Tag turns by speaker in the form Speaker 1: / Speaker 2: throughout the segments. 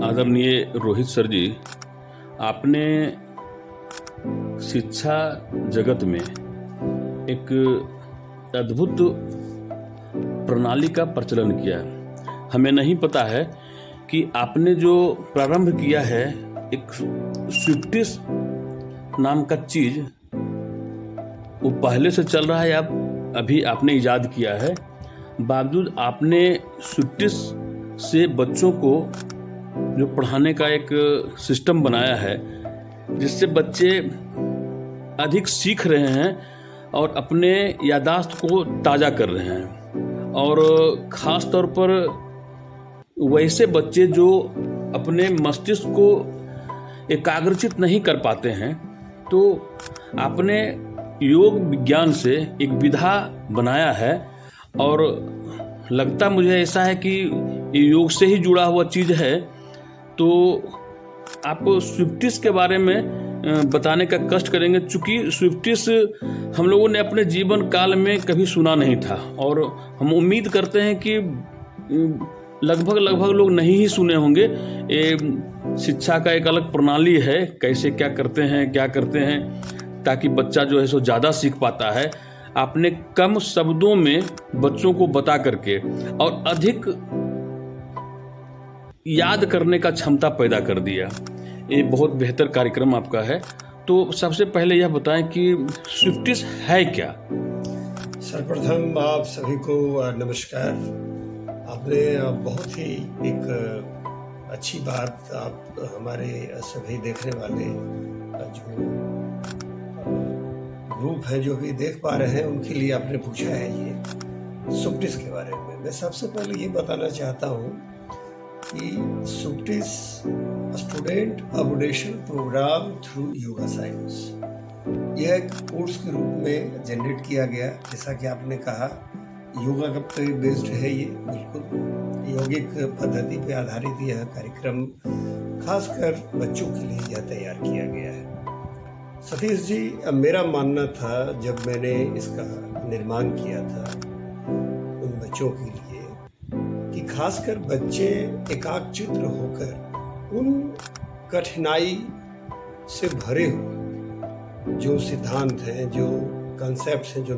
Speaker 1: आदरणीय रोहित सर जी, आपने शिक्षा जगत में एक अद्भुत प्रणाली का प्रचलन किया। हमें नहीं पता है कि आपने जो प्रारंभ किया है एक स्विफ्टिस नाम का चीज़, वो पहले से चल रहा है या अभी आपने ईजाद किया है? बावजूद आपने स्विफ्टिस से बच्चों को जो पढ़ाने का एक सिस्टम बनाया है, जिससे बच्चे अधिक सीख रहे हैं और अपने याददाश्त को ताज़ा कर रहे हैं। और ख़ास तौर पर वैसे बच्चे जो अपने मस्तिष्क को एकाग्रचित नहीं कर पाते हैं, तो आपने योग विज्ञान से एक विधा बनाया है और लगता मुझे ऐसा है कि ये योग से ही जुड़ा हुआ चीज़ है। तो आप स्विफ्टिस के बारे में बताने का कष्ट करेंगे, चूँकि स्विफ्टिस हम लोगों ने अपने जीवन काल में कभी सुना नहीं था और हम उम्मीद करते हैं कि लगभग लोग नहीं ही सुने होंगे। ये शिक्षा का एक अलग प्रणाली है, कैसे क्या करते हैं ताकि बच्चा जो है सो ज़्यादा सीख पाता है। आपने कम शब्दों में बच्चों को बता करके और अधिक याद करने का क्षमता पैदा कर दिया। ये बहुत बेहतर कार्यक्रम आपका है। तो सबसे पहले यह बताएं कि स्विफ्टिस है क्या?
Speaker 2: सर्वप्रथम आप सभी को नमस्कार। आपने बहुत ही एक अच्छी बात आप हमारे सभी देखने वाले जो ग्रुप है जो भी देख पा रहे हैं उनके लिए आपने पूछा है ये स्विफ्टिस के बारे में। मैं सबसे पहले ये बताना चाहता हूँ कि स्विफ्टिस student upgradation programme through yoga science, यह एक कोर्स के रूप में जनरेट किया गया। जैसा कि आपने कहा, योगा पे बेस्ड है ये, बिल्कुल यौगिक पद्धति पे आधारित यह कार्यक्रम खासकर बच्चों के लिए यह तैयार किया गया है। सतीश जी, मेरा मानना था जब मैंने इसका निर्माण किया था उन बच्चों के लिए कि खासकर बच्चे एकाग्रचित्त होकर उन कठिनाई से भरे हुए जो सिद्धांत हैं, जो कॉन्सेप्ट्स हैं, जो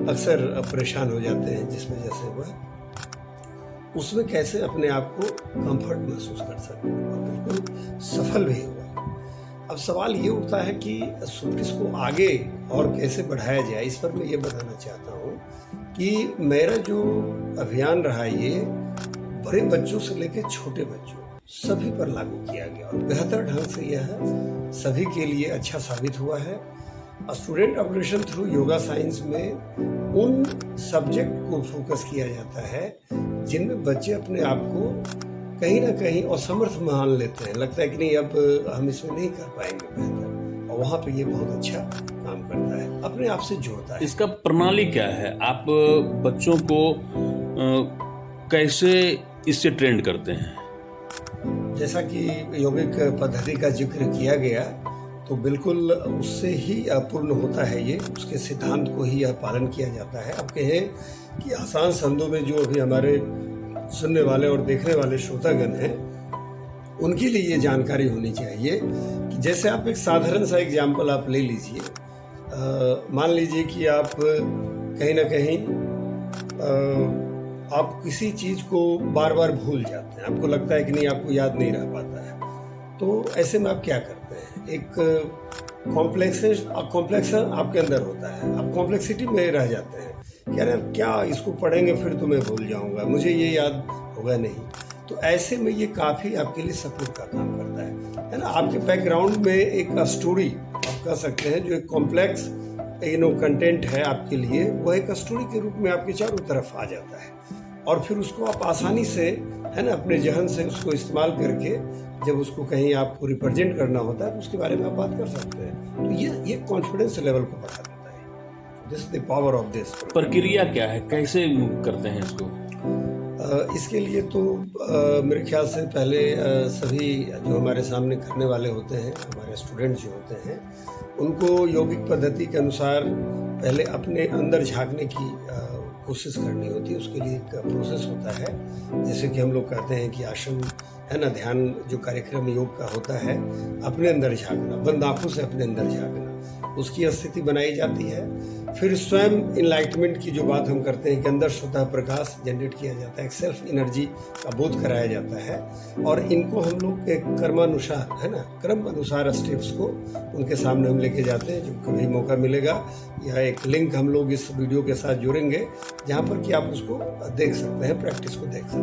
Speaker 2: अक्सर परेशान हो जाते हैं जिस वजह से वह उसमें कैसे अपने आप को कंफर्ट महसूस कर सकें, और बिल्कुल सफल भी हुआ। अब सवाल ये उठता है कि स्विफ्टिस को आगे और कैसे बढ़ाया जाए। इस पर मैं ये बताना चाहता हूँ कि मेरा जो अभियान रहा ये बड़े बच्चों से लेकर छोटे बच्चों सभी पर लागू किया गया और बेहतर ढंग से यह सभी के लिए अच्छा साबित हुआ है। Student upgradation through yoga science में उन सब्जेक्ट को फोकस किया जाता है जिनमें बच्चे अपने आप को कहीं ना कहीं असमर्थ मान लेते हैं, लगता है कि नहीं अब हम इसमें नहीं कर पाएंगे बेहतर, और वहाँ पे ये बहुत अच्छा काम करता है, अपने आप से जोड़ता है।
Speaker 1: इसका प्रणाली क्या है? आप बच्चों को कैसे इससे ट्रेंड करते हैं?
Speaker 2: जैसा कि यौगिक पद्धति का जिक्र किया गया, तो बिल्कुल उससे ही पूर्ण होता है ये, उसके सिद्धांत को ही यह पालन किया जाता है। अब कहें कि आसान शब्दों में जो अभी हमारे सुनने वाले और देखने वाले श्रोतागण हैं उनके लिए ये जानकारी होनी चाहिए कि जैसे आप एक साधारण सा एग्जाम्पल आप ले लीजिए। मान लीजिए कि आप कहीं ना कहीं आप किसी चीज़ को बार बार भूल जाते हैं, आपको लगता है कि नहीं आपको याद नहीं रह पाता है, तो ऐसे में आप क्या करते हैं? एक कॉम्प्लेक्सन आपके अंदर होता है, आप कॉम्प्लेक्सिटी में रह जाते हैं कि अरे क्या इसको पढ़ेंगे फिर तो मैं भूल जाऊंगा, मुझे ये याद होगा नहीं। तो ऐसे में ये काफ़ी आपके लिए सपोर्ट का काम करता है ना। आपके बैकग्राउंड में एक स्टोरी आप कह सकते हैं, जो एक कॉम्प्लेक्स कंटेंट है आपके लिए, वह एक स्टोरी के रूप में आपके चारों तरफ आ जाता है और फिर उसको आप आसानी से है ना अपने जहन से उसको इस्तेमाल करके जब उसको कहीं आपको रिप्रेजेंट करना होता है तो उसके बारे में आप बात कर सकते हैं। तो ये कॉन्फिडेंस लेवल को बढ़ा देता है। This is the power of this.
Speaker 1: प्रक्रिया क्या है, कैसे करते हैं इसको?
Speaker 2: इसके लिए तो मेरे ख्याल से पहले सभी जो हमारे सामने करने वाले होते हैं, हमारे स्टूडेंट्स जो होते हैं, उनको यौगिक पद्धति के अनुसार पहले अपने अंदर झांकने की कोशिश करनी होती है, उसके लिए एक प्रोसेस होता है। जैसे कि हम लोग कहते हैं कि आसन है ना, ध्यान जो कार्यक्रम योग का होता है, अपने अंदर झांकना, बंद आंखों से अपने अंदर झांकना, उसकी स्थिति बनाई जाती है। फिर स्वयं इनलाइटमेंट की जो बात हम करते हैं कि अंदर स्वतः प्रकाश जनरेट किया जाता है, एक सेल्फ एनर्जी का बोध कराया जाता है। और इनको हम लोग एक कर्मानुसार है ना, क्रम अनुसार स्टेप्स को उनके सामने हम लेके जाते हैं। जो कभी मौका मिलेगा या एक लिंक हम लोग इस वीडियो के साथ जोड़ेंगे, जहाँ पर कि आप उसको देख सकते हैं, प्रैक्टिस को देख सकते हैं।